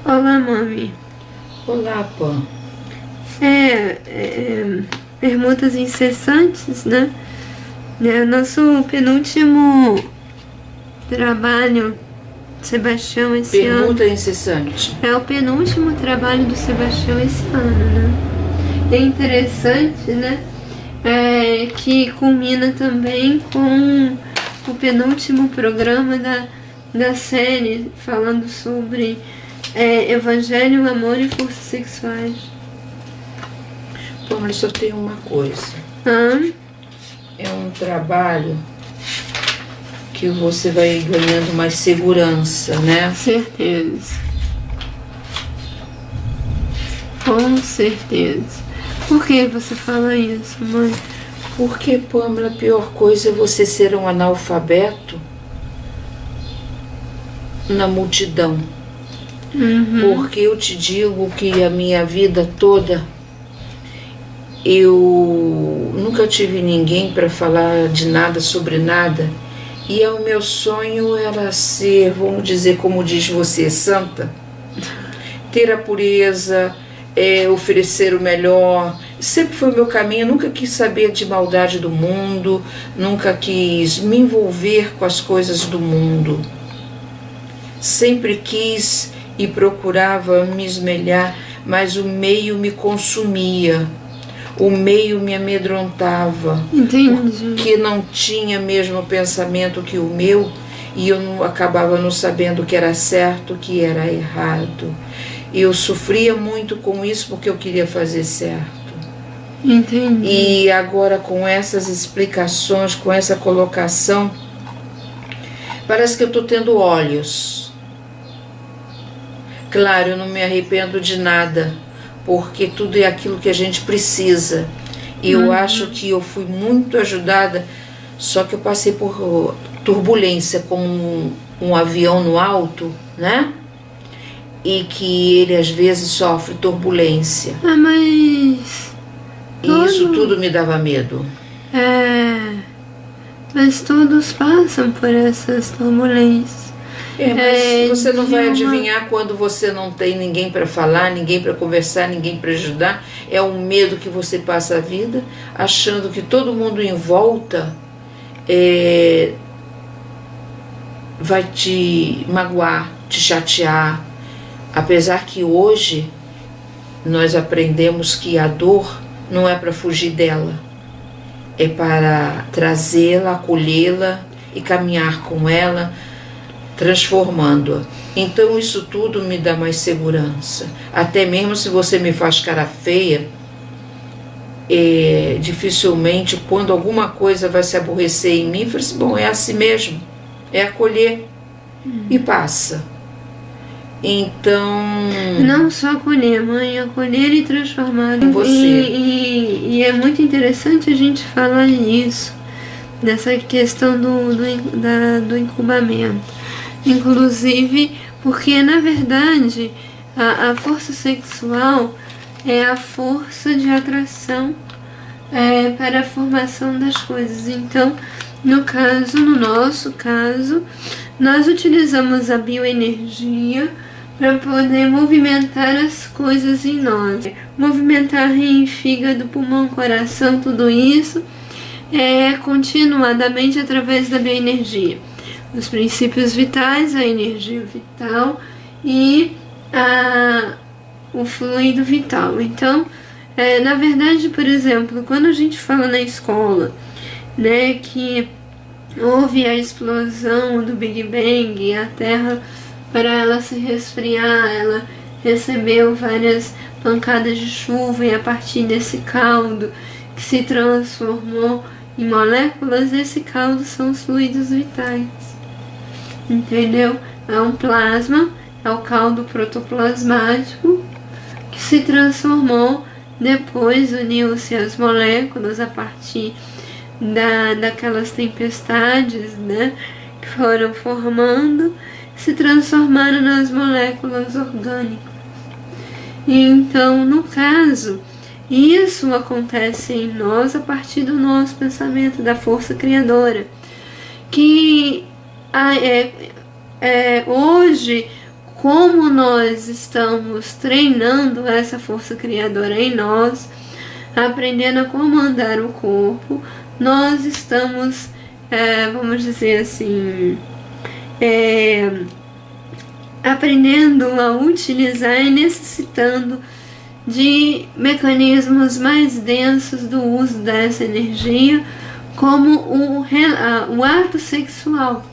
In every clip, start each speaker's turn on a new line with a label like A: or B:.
A: Olá, mami.
B: Olá, Pam.
A: Perguntas incessantes, né? É o nosso penúltimo trabalho, Sebastião, esse ano.
B: Pergunta incessante.
A: É o penúltimo trabalho do Sebastião esse ano, né? É interessante, né? Que culmina também com o penúltimo programa da série, falando sobre Evangelho, Amor e Forças Sexuais.
B: Pam, mas só tem uma coisa. É um trabalho que você vai ganhando mais segurança, né?
A: Certeza. Com certeza. Por que você fala isso, mãe?
B: Porque, Pamela, a pior coisa é você ser um analfabeto na multidão. Porque eu te digo que a minha vida toda eu nunca tive ninguém para falar de nada sobre nada. E o meu sonho era ser, vamos dizer, como diz você, santa. Ter a pureza, oferecer o melhor. Sempre foi o meu caminho. Eu nunca quis saber de maldade do mundo, nunca quis me envolver com as coisas do mundo. Sempre quis e procurava me esmelhar, mas o meio me consumia. O meio me amedrontava.
A: Entendi.
B: Porque não tinha mesmo o pensamento que o meu, e eu acabava não sabendo o que era certo, o que era errado. Eu sofria muito com isso porque eu queria fazer certo.
A: Entendi.
B: E agora, com essas explicações, com essa colocação, parece que eu estou tendo olhos. Claro, eu não me arrependo de nada, porque tudo é aquilo que a gente precisa. E eu acho que eu fui muito ajudada, só que eu passei por turbulência com um avião no alto, né? E que ele às vezes sofre turbulência.
A: Mas...
B: E isso tudo me dava medo.
A: Mas todos passam por essas turbulências.
B: Mas você não vai adivinhar quando você não tem ninguém para falar, ninguém para conversar, ninguém para ajudar. É um medo que você passa a vida achando que todo mundo em volta vai te magoar, te chatear. Apesar que hoje nós aprendemos que a dor não é para fugir dela, é para trazê-la, acolhê-la e caminhar com ela, transformando-a. Então isso tudo me dá mais segurança. Até mesmo se você me faz cara feia, dificilmente quando alguma coisa vai se aborrecer em mim, eu falo assim, bom, é assim mesmo, é acolher e passa. Então...
A: Não só acolher, mãe, acolher e transformar
B: em você.
A: E é muito interessante a gente falar nisso, dessa questão do incubamento. Inclusive, porque na verdade a força sexual é a força de atração para a formação das coisas. Então, no nosso caso, nós utilizamos a bioenergia para poder movimentar as coisas em nós. Movimentar rim, fígado, pulmão, coração, tudo isso continuadamente através da bioenergia. Os princípios vitais, a energia vital e o fluido vital. Então, na verdade, por exemplo, quando a gente fala na escola, né, que houve a explosão do Big Bang, a Terra, para ela se resfriar, ela recebeu várias pancadas de chuva e a partir desse caldo que se transformou em moléculas, esse caldo são os fluidos vitais. Entendeu? É um plasma, é o caldo protoplasmático que se transformou, depois uniu-se as moléculas a partir daquelas tempestades, né, que foram formando, se transformaram nas moléculas orgânicas. Então, no caso, isso acontece em nós a partir do nosso pensamento, da força criadora, que hoje, como nós estamos treinando essa força criadora em nós, aprendendo a comandar o corpo, nós estamos, vamos dizer assim, aprendendo a utilizar e necessitando de mecanismos mais densos do uso dessa energia, como o ato sexual.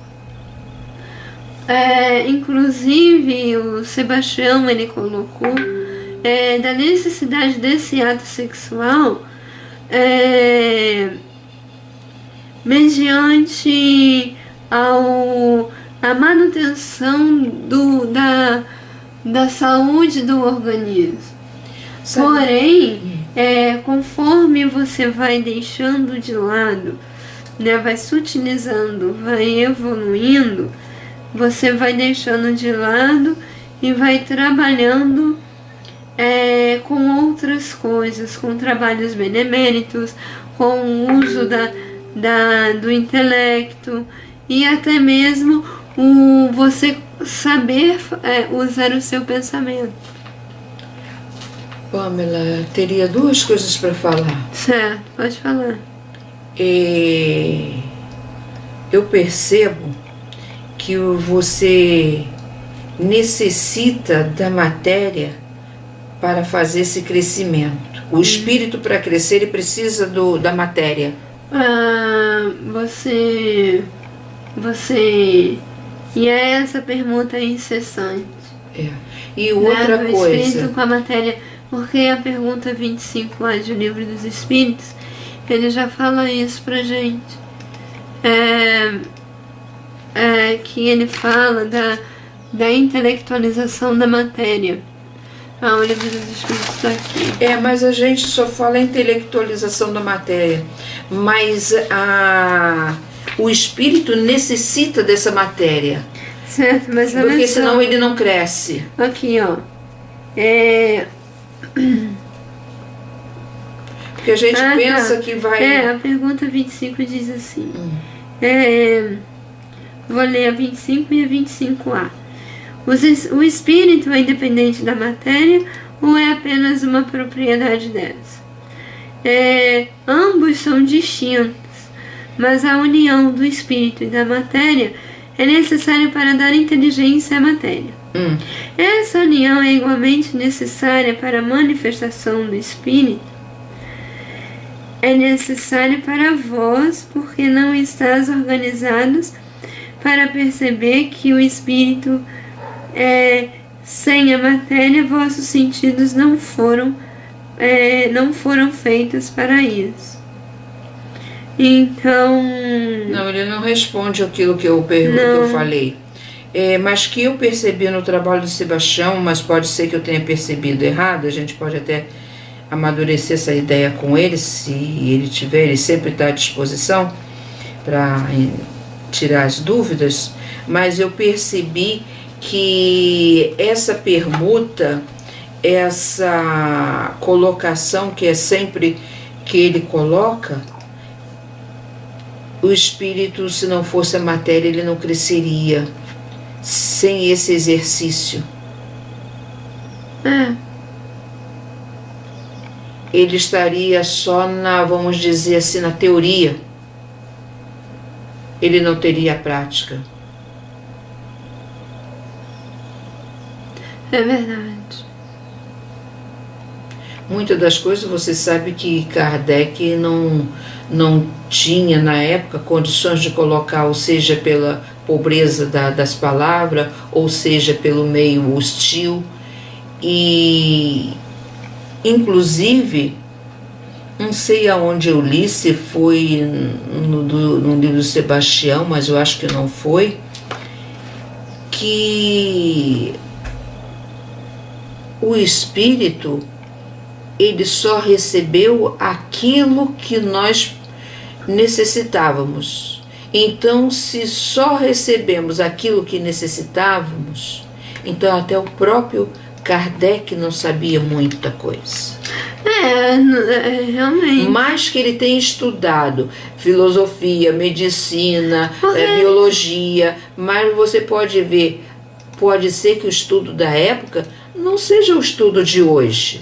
A: Inclusive o Sebastião, ele colocou da necessidade desse ato sexual mediante a manutenção da saúde do organismo. Porém, conforme você vai deixando de lado, né, vai sutilizando, vai evoluindo, você vai deixando de lado e vai trabalhando com outras coisas, com trabalhos beneméritos, com o uso do intelecto e até mesmo você saber usar o seu pensamento.
B: Pamela, teria duas coisas para falar.
A: Certo, pode falar.
B: Eu percebo que você necessita da matéria para fazer esse crescimento. O espírito, para crescer, ele precisa da matéria.
A: E essa pergunta é incessante.
B: E outra
A: do
B: coisa.
A: Espírito com a matéria, porque a pergunta 25 lá de O Livro dos Espíritos, ele já fala isso pra gente. Que ele fala da intelectualização da matéria. O Livro dos Espíritos está aqui.
B: Mas a gente só fala intelectualização da matéria. Mas o espírito necessita dessa matéria.
A: Certo, mas
B: porque senão ele não cresce.
A: Aqui, ó.
B: Porque a gente pensa que vai...
A: a pergunta 25 diz assim. Vou ler a 25 e a 25A. O espírito é independente da matéria ou é apenas uma propriedade delas? Ambos são distintos, mas a união do espírito e da matéria é necessária para dar inteligência à matéria. Essa união é igualmente necessária para a manifestação do espírito. É necessária para vós, porque não estás organizados para perceber que o espírito sem a matéria, vossos sentidos não foram feitos para isso. Então...
B: Não, ele não responde aquilo que eu falei. Mas que eu percebi no trabalho de Sebastião, mas pode ser que eu tenha percebido errado, a gente pode até amadurecer essa ideia com ele, se ele tiver, ele sempre está à disposição para tirar as dúvidas, mas eu percebi que essa permuta, essa colocação que é sempre que ele coloca, o espírito, se não fosse a matéria, ele não cresceria sem esse exercício. Ele estaria só vamos dizer assim, na teoria. Ele não teria a prática.
A: É verdade.
B: Muitas das coisas você sabe que Kardec não tinha na época condições de colocar, ou seja, pela pobreza das palavras, ou seja, pelo meio hostil. E inclusive, não sei aonde eu li, se foi no livro do Sebastião, mas eu acho que não foi, que o espírito, ele só recebeu aquilo que nós necessitávamos. Então, se só recebemos aquilo que necessitávamos, então até o próprio Kardec não sabia muita coisa.
A: Realmente.
B: Mais que ele tem estudado filosofia, medicina, biologia, mas você pode ver, pode ser que o estudo da época não seja o estudo de hoje.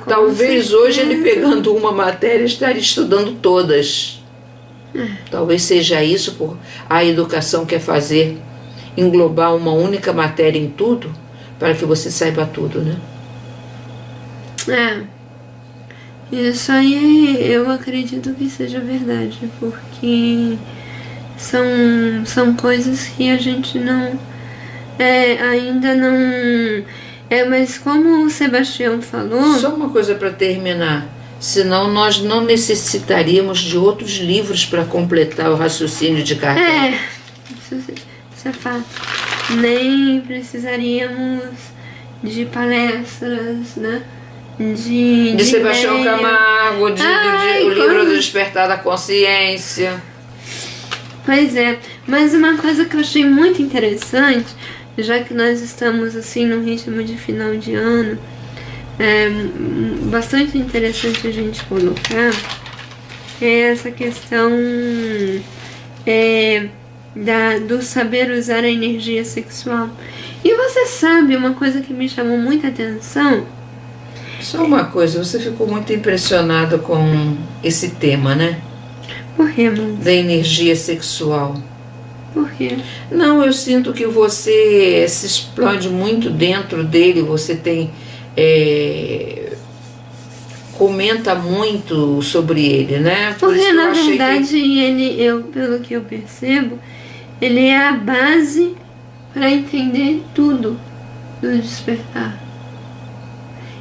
A: Com
B: Talvez
A: certeza.
B: hoje ele pegando uma matéria estaria estudando todas. Talvez seja isso por a educação quer fazer, englobar uma única matéria em tudo, para que você saiba tudo, né?
A: Isso aí eu acredito que seja verdade, porque são coisas que a gente não ainda não. Mas como o Sebastião falou.
B: Só uma coisa para terminar. Senão nós não necessitaríamos de outros livros para completar o raciocínio de Kardec.
A: Isso é fato. Nem precisaríamos de palestras, né? De
B: Sebastião
A: ideia.
B: Camargo, o livro do Despertar da Consciência.
A: Pois é, mas uma coisa que eu achei muito interessante, já que nós estamos assim no ritmo de final de ano, bastante interessante a gente colocar, é essa questão do saber usar a energia sexual. E você sabe uma coisa que me chamou muita atenção?
B: Só uma coisa, você ficou muito impressionada com esse tema, né?
A: Por quê, mãe?
B: Da energia sexual.
A: Por quê?
B: Não, eu sinto que você se explode muito dentro dele, você tem... comenta muito sobre ele, né?
A: Porque na verdade pelo que eu percebo, ele é a base para entender tudo do despertar.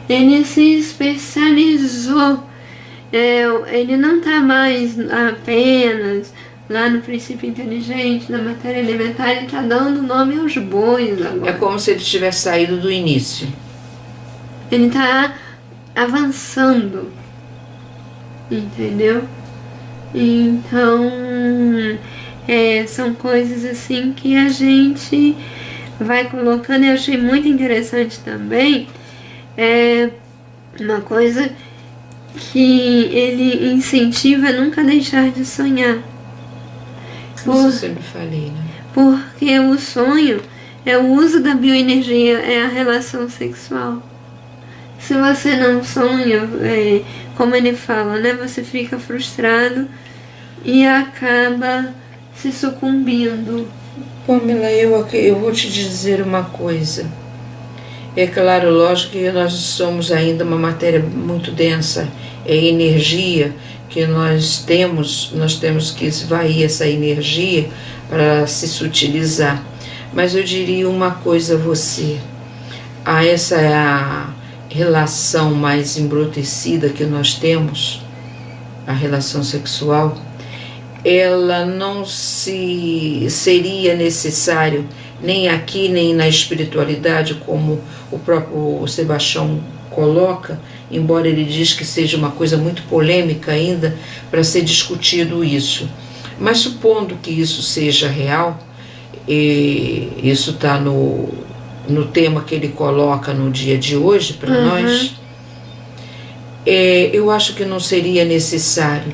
A: Ele se especializou. Ele não está mais apenas lá no princípio inteligente, na matéria elementar, ele está dando nome aos bois agora.
B: É como se ele tivesse saído do início.
A: Ele está avançando, entendeu? Então, são coisas assim que a gente vai colocando. Eu achei muito interessante também, uma coisa que ele incentiva a nunca deixar de sonhar.
B: Isso eu sempre falei, né?
A: Porque o sonho é o uso da bioenergia, é a relação sexual. Se você não sonha, como ele fala, né? Você fica frustrado e acaba se sucumbindo.
B: Pamela, eu vou te dizer uma coisa. É claro, lógico que nós somos ainda uma matéria muito densa. É energia que nós temos que esvair essa energia para se sutilizar. Mas eu diria uma coisa a você. Essa relação mais embrutecida que nós temos, a relação sexual, ela não seria necessário nem aqui nem na espiritualidade, como o próprio Sebastião coloca, embora ele diz que seja uma coisa muito polêmica ainda para ser discutido isso. Mas supondo que isso seja real, e isso está no tema que ele coloca no dia de hoje para nós, eu acho que não seria necessário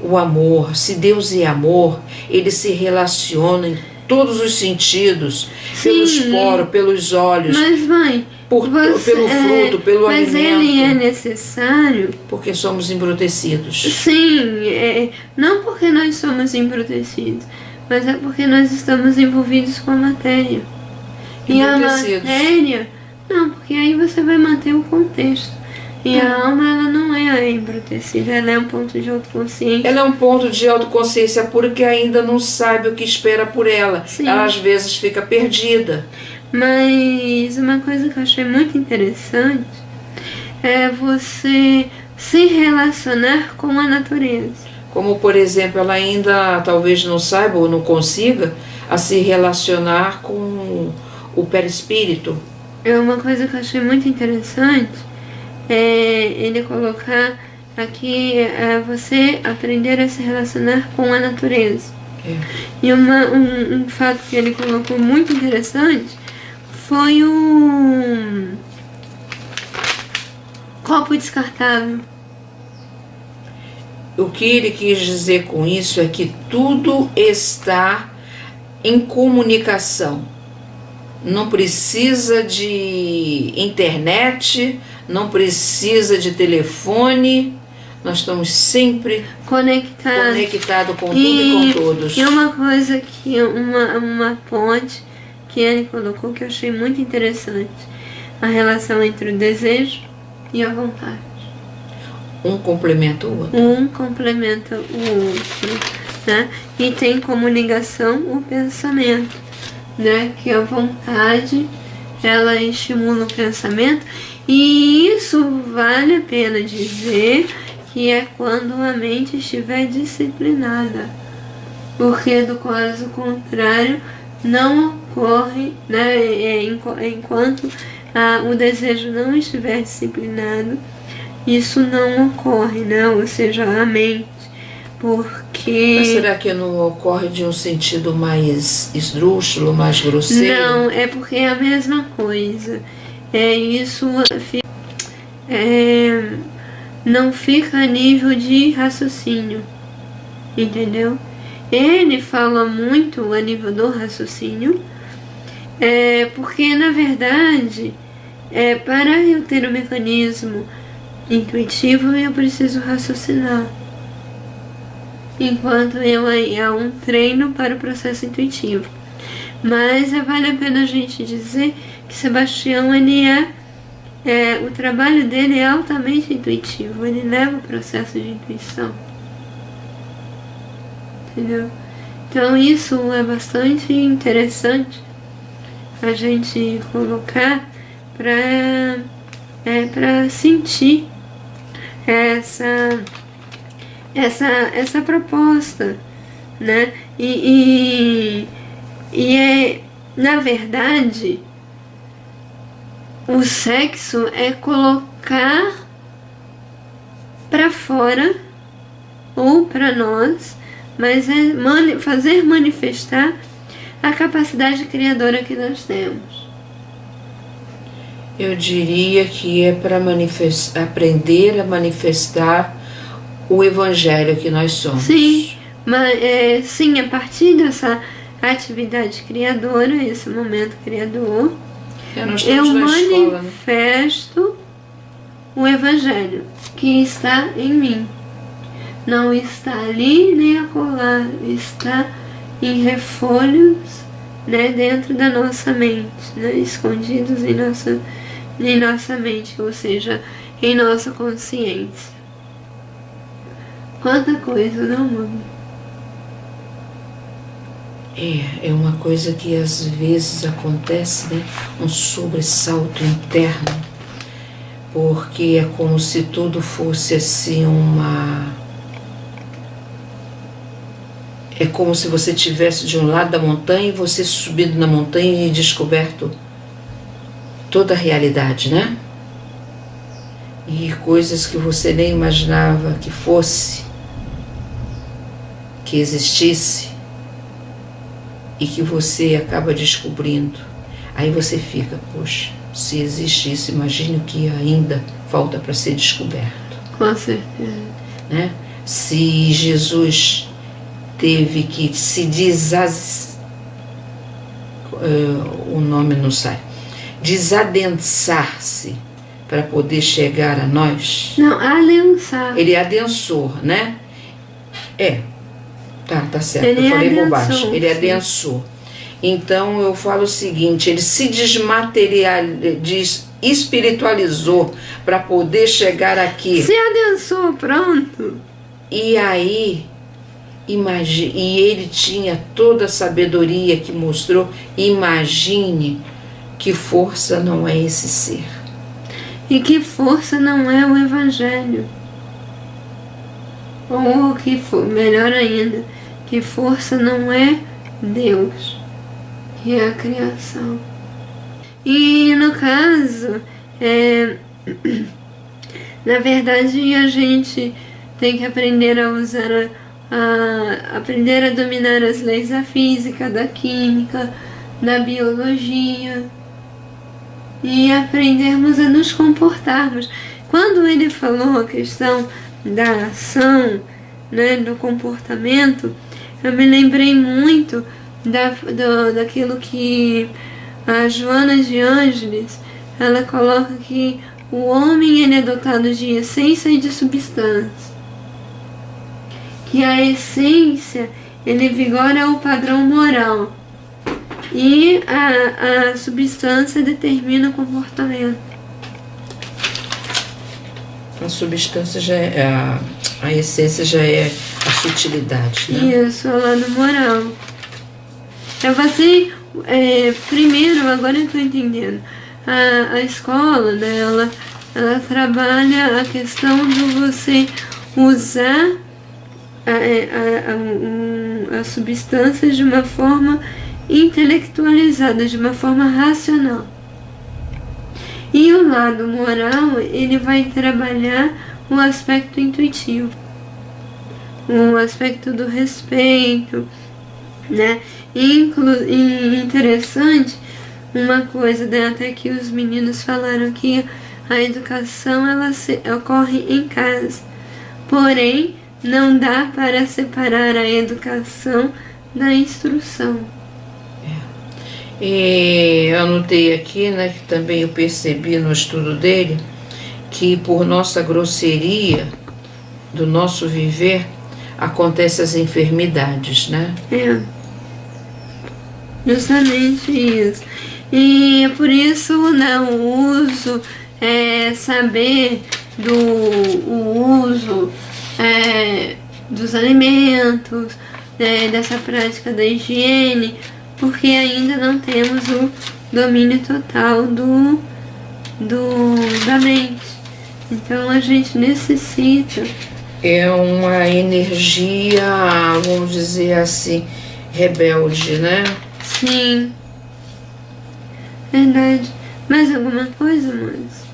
B: o amor. Se Deus é amor, ele se relaciona em todos os sentidos, pelos poros, pelos olhos,
A: mas, mãe,
B: pelo fruto, pelo
A: mas
B: alimento.
A: Mas ele é necessário...
B: Porque somos embrutecidos.
A: Sim, não porque nós somos embrutecidos, mas é porque nós estamos envolvidos com a matéria. E a matéria... Não, porque aí você vai manter o contexto. E a alma, ela não é embrutecida, ela é um ponto de autoconsciência.
B: Ela é um ponto de autoconsciência pura que ainda não sabe o que espera por ela.
A: Sim.
B: Ela às vezes fica perdida.
A: Mas uma coisa que eu achei muito interessante é você se relacionar com a natureza.
B: Como, por exemplo, ela ainda talvez não saiba ou não consiga a se relacionar com o perispírito.
A: É uma coisa que eu achei muito interessante. Ele colocar aqui você aprender a se relacionar com a natureza. E um fato que ele colocou muito interessante foi o copo descartável.
B: O que ele quis dizer com isso é que tudo está em comunicação. não precisa de internet, não precisa de telefone, nós estamos sempre conectados com tudo e com todos.
A: E uma coisa que, uma ponte que ele colocou que eu achei muito interessante, a relação entre o desejo e a vontade.
B: Um complementa o outro.
A: Um complementa o outro, né? E tem como ligação o pensamento, né? Que a vontade, ela estimula o pensamento, e isso vale a pena dizer que é quando a mente estiver disciplinada, porque do caso contrário não ocorre, né? Enquanto o desejo não estiver disciplinado, isso não ocorre, né? Ou seja, a mente, porque...
B: Mas será que não ocorre de um sentido mais esdrúxulo, mais grosseiro?
A: Não, é porque é a mesma coisa. Não fica a nível de raciocínio, entendeu? Ele fala muito a nível do raciocínio, porque na verdade, para eu ter um mecanismo intuitivo, eu preciso raciocinar. Enquanto é um treino para o processo intuitivo. Mas vale a pena a gente dizer que Sebastião, o trabalho dele é altamente intuitivo, ele leva o processo de intuição. Entendeu? Então isso é bastante interessante a gente colocar para sentir essa proposta, né? Na verdade, o sexo é colocar para fora ou para nós, mas é fazer manifestar a capacidade criadora que nós temos.
B: Eu diria que é para aprender a manifestar o evangelho que nós somos.
A: Sim, mas, sim, a partir dessa atividade criadora, esse momento criador, eu manifesto o evangelho que está em mim. Não está ali nem acolá, está em refolhos, né, dentro da nossa mente, né, escondidos em nossa mente, ou seja, em nossa consciência. Quanta coisa, não, mano?
B: É uma coisa que às vezes acontece, né? Um sobressalto interno, porque é como se tudo fosse assim é como se você estivesse de um lado da montanha e você subindo na montanha e descoberto toda a realidade, né? E coisas que você nem imaginava que fosse, que existisse, e que você acaba descobrindo. Aí você fica, poxa, se existe isso, imagine o que ainda falta para ser descoberto.
A: Com certeza.
B: Né? Se Jesus teve que se o nome não sai, desadensar-se para poder chegar a nós.
A: Não, adensar.
B: Ele adensou, né? Tá certo,
A: Ele
B: eu falei
A: adensou,
B: bobagem. Ele adensou. Então eu falo o seguinte, ele se espiritualizou para poder chegar aqui.
A: Se adensou, pronto.
B: E aí, e ele tinha toda a sabedoria que mostrou. Imagine que força não é esse ser.
A: E que força não é o evangelho. Ou que melhor ainda, que força não é Deus, que é a criação. E no caso, na verdade a gente tem que aprender a usar, aprender a dominar as leis da física, da química, da biologia, e aprendermos a nos comportarmos. Quando ele falou a questão da ação, né, do comportamento, eu me lembrei muito daquilo que A Joana de Ângeles, ela coloca que o homem ele é dotado de essência e de substância. Que a essência ele vigora o padrão moral e a substância determina o comportamento.
B: A substância já é a essência já é a sutilidade, né?
A: Isso, é o lado moral. Eu passei primeiro, agora eu estou entendendo. A escola, né, ela trabalha a questão de você usar a substância de uma forma intelectualizada, de uma forma racional. E o lado moral, ele vai trabalhar o aspecto intuitivo, o aspecto do respeito, né? E interessante, uma coisa, né, até que os meninos falaram que a educação ela ocorre em casa, porém não dá para separar a educação da instrução.
B: E eu anotei aqui, né, que também eu percebi no estudo dele, que por nossa grosseria, do nosso viver, acontecem as enfermidades, né?
A: É, justamente isso. E é por isso, né, o uso, saber o uso dos alimentos, dessa prática da higiene, porque ainda não temos o domínio total da mente. Então a gente necessita.
B: É uma energia, vamos dizer assim, rebelde, né?
A: Sim. Verdade. Mais alguma coisa, Mônica?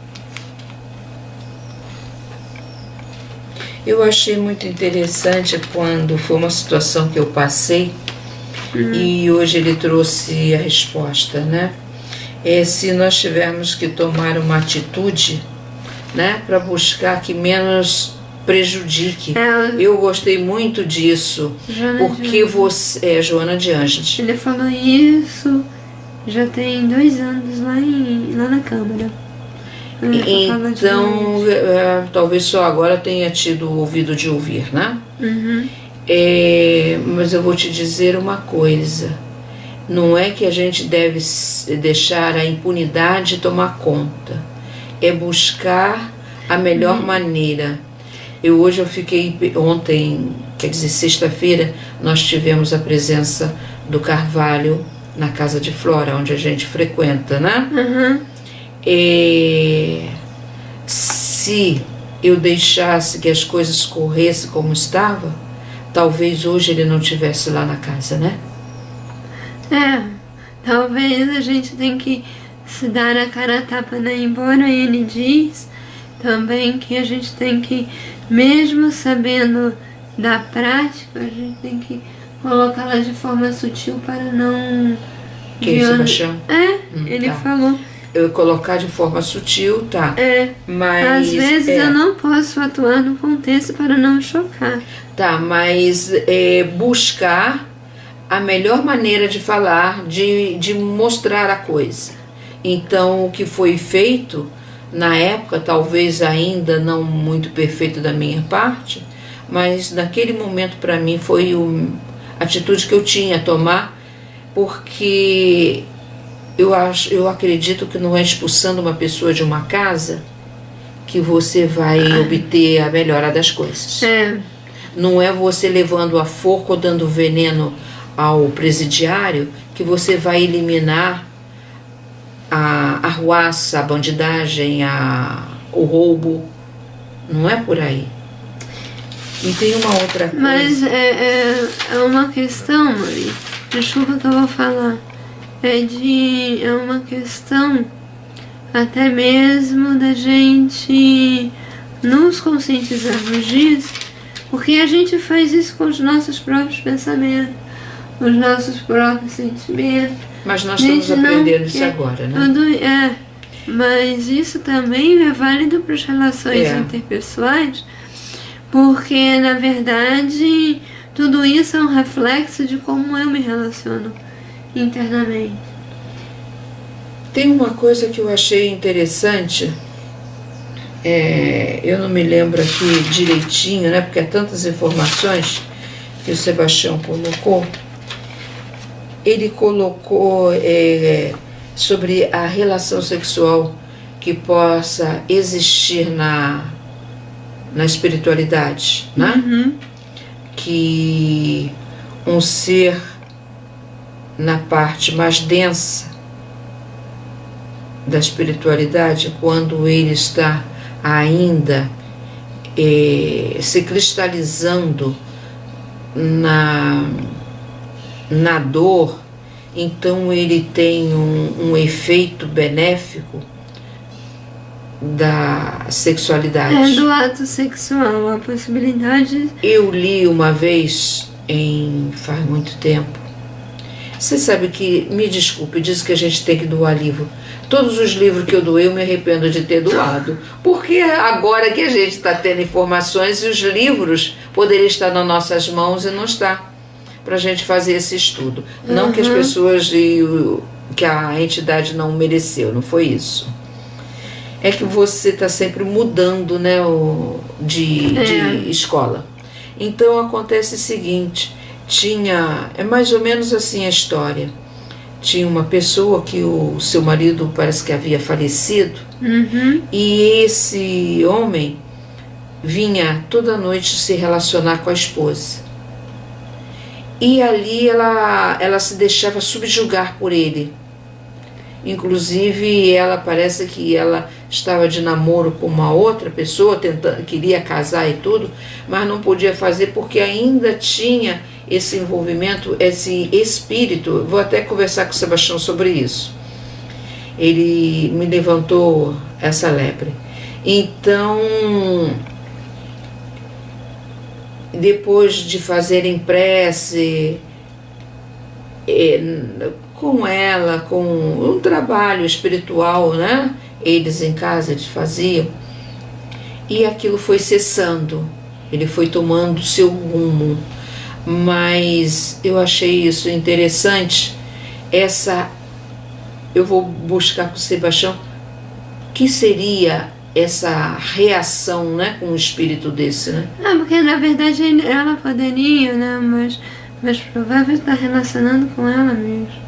B: Eu achei muito interessante quando foi uma situação que eu passei e hoje ele trouxe a resposta, né? Se nós tivermos que tomar uma atitude, né, para buscar que menos prejudique. Eu gostei muito disso, porque você é Joana de Ângeles.
A: Ele falou isso já tem 2 anos lá na Câmara.
B: Então, talvez só agora tenha tido o ouvido de ouvir, né?
A: Uhum.
B: Mas eu vou te dizer uma coisa. Não é que a gente deve deixar a impunidade tomar conta. É buscar a melhor maneira. Hoje eu fiquei, ontem, quer dizer, sexta-feira, nós tivemos a presença do Carvalho na Casa de Flora, onde a gente frequenta, né?
A: Uhum.
B: Se eu deixasse que as coisas corressem como estava, talvez hoje ele não estivesse lá na casa, né?
A: Talvez a gente tenha que se dar a cara a tapa, né? Embora ele diz também que a gente tem que, mesmo sabendo da prática, a gente tem que colocá-la de forma sutil para não...
B: Que Sebastião?
A: Ele
B: tá.
A: Falou.
B: Eu colocar de forma sutil, tá. Mas
A: às vezes eu não posso atuar no contexto para não chocar.
B: Tá, mas buscar a melhor maneira de falar, de mostrar a coisa. Então, o que foi feito na época, talvez ainda não muito perfeito da minha parte, mas naquele momento para mim foi a atitude que eu tinha a tomar, porque eu acredito que não é expulsando uma pessoa de uma casa que você vai obter a melhora das coisas. Não é você levando a forca ou dando veneno ao presidiário que você vai eliminar a arruaça, a bandidagem, o roubo. Não é por aí. E tem uma outra coisa.
A: Mas é uma questão, Mari, desculpa que eu vou falar. É uma questão até mesmo da gente nos conscientizarmos disso, porque a gente faz isso com os nossos próprios pensamentos, os nossos próprios sentimentos.
B: Mas nós estamos aprendendo isso agora, né?
A: Mas isso também é válido para as relações interpessoais, porque na verdade tudo isso é um reflexo de como eu me relaciono internamente.
B: Tem uma coisa que eu achei interessante, eu não me lembro aqui direitinho, né, porque há tantas informações que o Sebastião colocou. Ele colocou sobre a relação sexual que possa existir na espiritualidade, né?
A: Uhum.
B: Que um ser na parte mais densa da espiritualidade, quando ele está ainda se cristalizando na dor, então ele tem um efeito benéfico da sexualidade.
A: Do ato sexual, a possibilidade.
B: Eu li uma vez, faz muito tempo. Você sabe que, me desculpe, diz que a gente tem que doar livro. Todos os livros que eu doei, eu me arrependo de ter doado. Porque agora que a gente está tendo informações, e os livros poderiam estar nas nossas mãos e não está, para a gente fazer esse estudo. Não que as pessoas que a entidade não mereceu, não foi isso. É que você está sempre mudando, né, de escola. Então acontece o seguinte, é mais ou menos assim a história. Tinha uma pessoa que o seu marido parece que havia falecido, e esse homem vinha toda noite se relacionar com a esposa. E ali ela se deixava subjugar por ele. Inclusive, ela parece que ela estava de namoro com uma outra pessoa, queria casar e tudo, mas não podia fazer porque ainda tinha esse envolvimento, esse espírito. Vou até conversar com o Sebastião sobre isso. Ele me levantou essa lepre. Então, depois de fazerem prece com ela, com um trabalho espiritual, né? Eles em casa eles faziam, e aquilo foi cessando, ele foi tomando seu rumo. Mas eu achei isso interessante, eu vou buscar com o Sebastião, que seria essa reação, né, com um espírito desse, né?
A: Porque na verdade ela poderia, né, mas provável está relacionando com ela mesmo.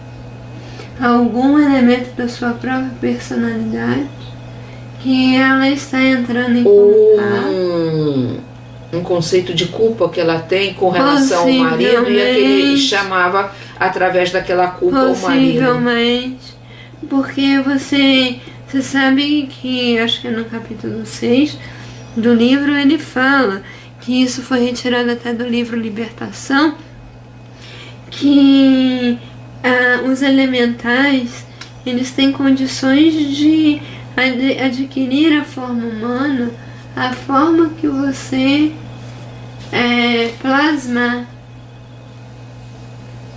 A: Algum elemento da sua própria personalidade que ela está entrando em contato.
B: Um conceito de culpa que ela tem com relação ao marido, e aquele chamava através daquela culpa o marido.
A: Possivelmente, porque você sabe que, acho que é no capítulo 6 do livro, ele fala que isso foi retirado até do livro Libertação, que os elementais, eles têm condições de adquirir a forma humana, a forma que você plasmar.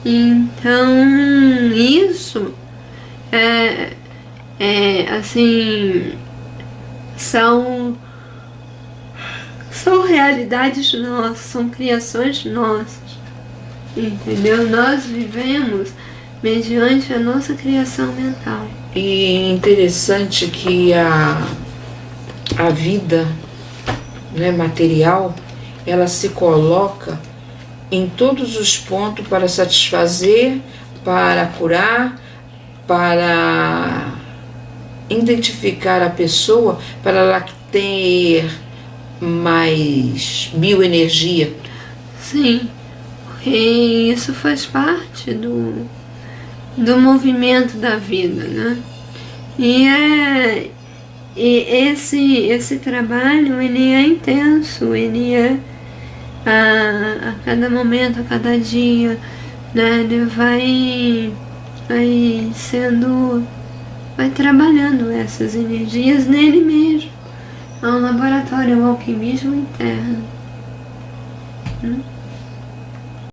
A: Então, isso assim, são realidades nossas, são criações nossas, entendeu? Nós vivemos mediante a nossa criação mental.
B: E interessante que a vida, né, material, ela se coloca em todos os pontos para satisfazer, para curar, para identificar a pessoa, para ela ter mais bioenergia.
A: Sim, porque isso faz parte do movimento da vida, né? E esse trabalho, ele é intenso, ele é a cada momento, a cada dia, né? Ele vai trabalhando essas energias nele mesmo. É um laboratório, é um alquimismo interno.